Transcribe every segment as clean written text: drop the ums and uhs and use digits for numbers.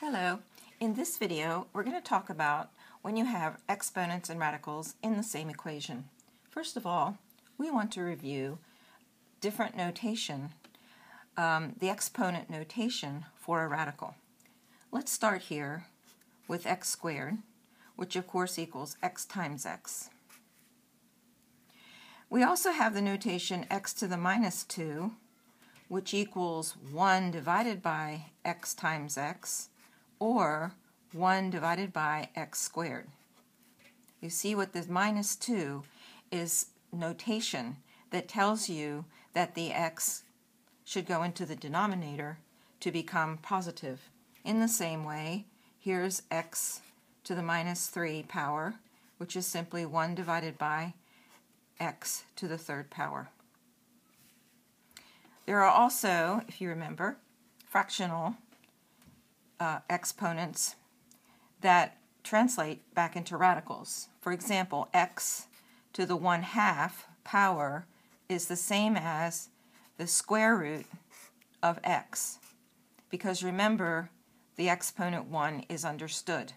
Hello. In this video, we're going to talk about when you have exponents and radicals in the same equation. First of all, we want to review different notation, the exponent notation for a radical. Let's start here with x squared, which of course equals x times x. We also have the notation x to the minus 2, which equals 1 divided by x times x, or 1 divided by x squared. You see what this minus 2 is notation that tells you that the x should go into the denominator to become positive. In the same way, here's x to the minus 3 power, which is simply 1 divided by x to the third power. There are also, if you remember, fractional exponents that translate back into radicals. For example, x to the 1/2 power is the same as the square root of x, because remember, the exponent 1 is understood.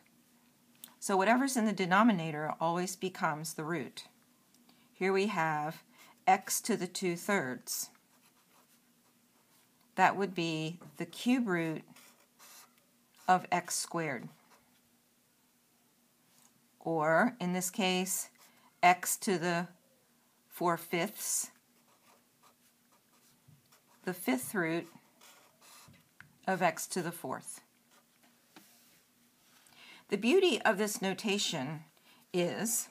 So whatever's in the denominator always becomes the root. Here we have x to the 2/3. That would be the cube root of x squared. Or, in this case, x to the 4/5, the 5th root of x to the 4th. The beauty of this notation is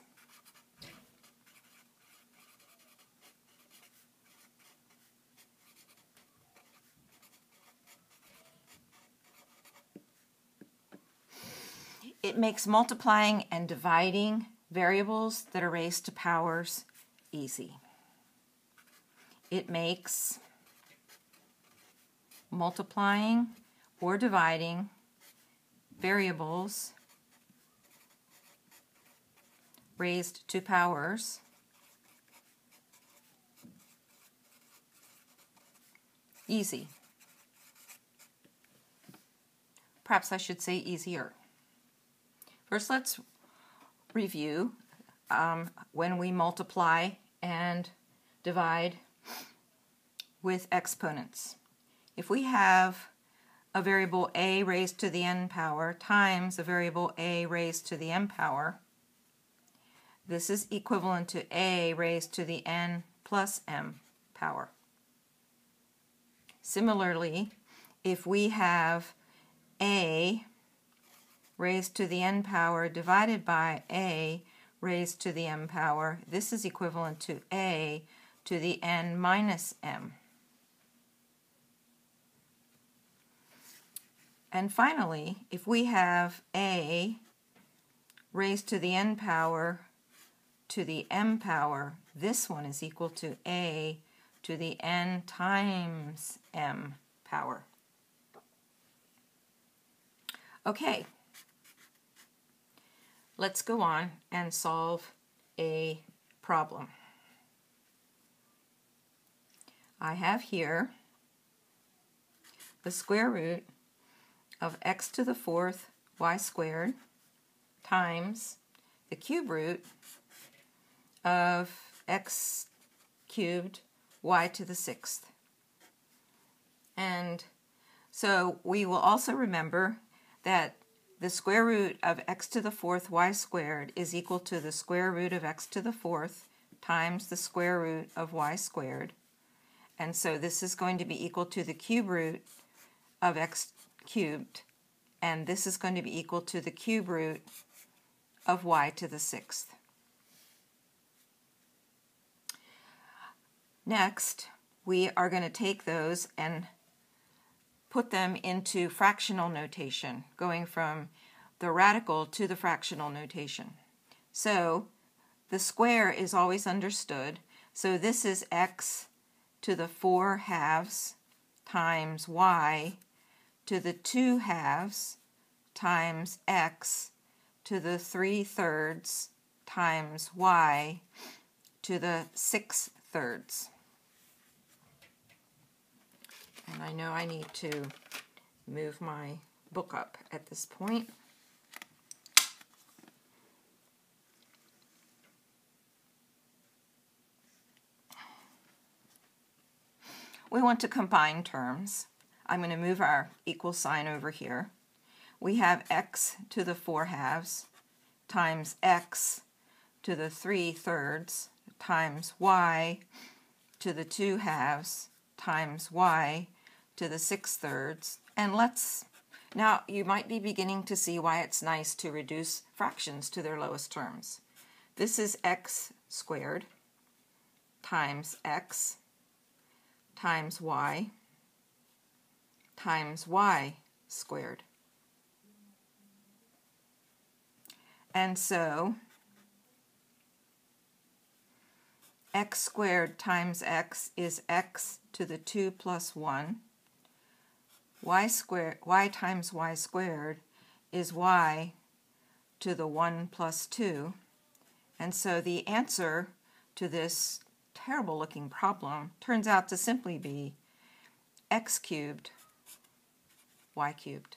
it makes multiplying and dividing variables that are raised to powers easy. It makes multiplying or dividing variables raised to powers easy. Perhaps I should say easier. First, let's review when we multiply and divide with exponents. If we have a variable a raised to the n power times a variable a raised to the m power, this is equivalent to a raised to the n plus m power. Similarly, if we have a raised to the n power divided by a raised to the m power, this is equivalent to a to the n minus m. And finally, if we have a raised to the n power to the m power, this one is equal to a to the n times m power. Okay. Let's go on and solve a problem. I have here the square root of x to the 4th y squared times the cube root of x cubed y to the 6th. And so we will also remember that the square root of x to the 4th y squared is equal to the square root of x to the 4th times the square root of y squared. And so this is going to be equal to the cube root of x cubed, and this is going to be equal to the cube root of y to the 6th. Next, we are going to take those and put them into fractional notation, going from the radical to the fractional notation. So the square is always understood. So this is x to the 4/2 times y to the 2/2 times x to the 3/3 times y to the 6/3. And I know I need to move my book up at this point. We want to combine terms. I'm going to move our equal sign over here. We have x to the 4/2 times x to the 3/3 times y to the 2/2 times y to the 6/3. And now you might be beginning to see why it's nice to reduce fractions to their lowest terms. This is x squared times x times y squared. And so x squared times x is x to the 2 plus 1. Y times y squared is y to the 1 plus 2. And so the answer to this terrible looking problem turns out to simply be x cubed, y cubed.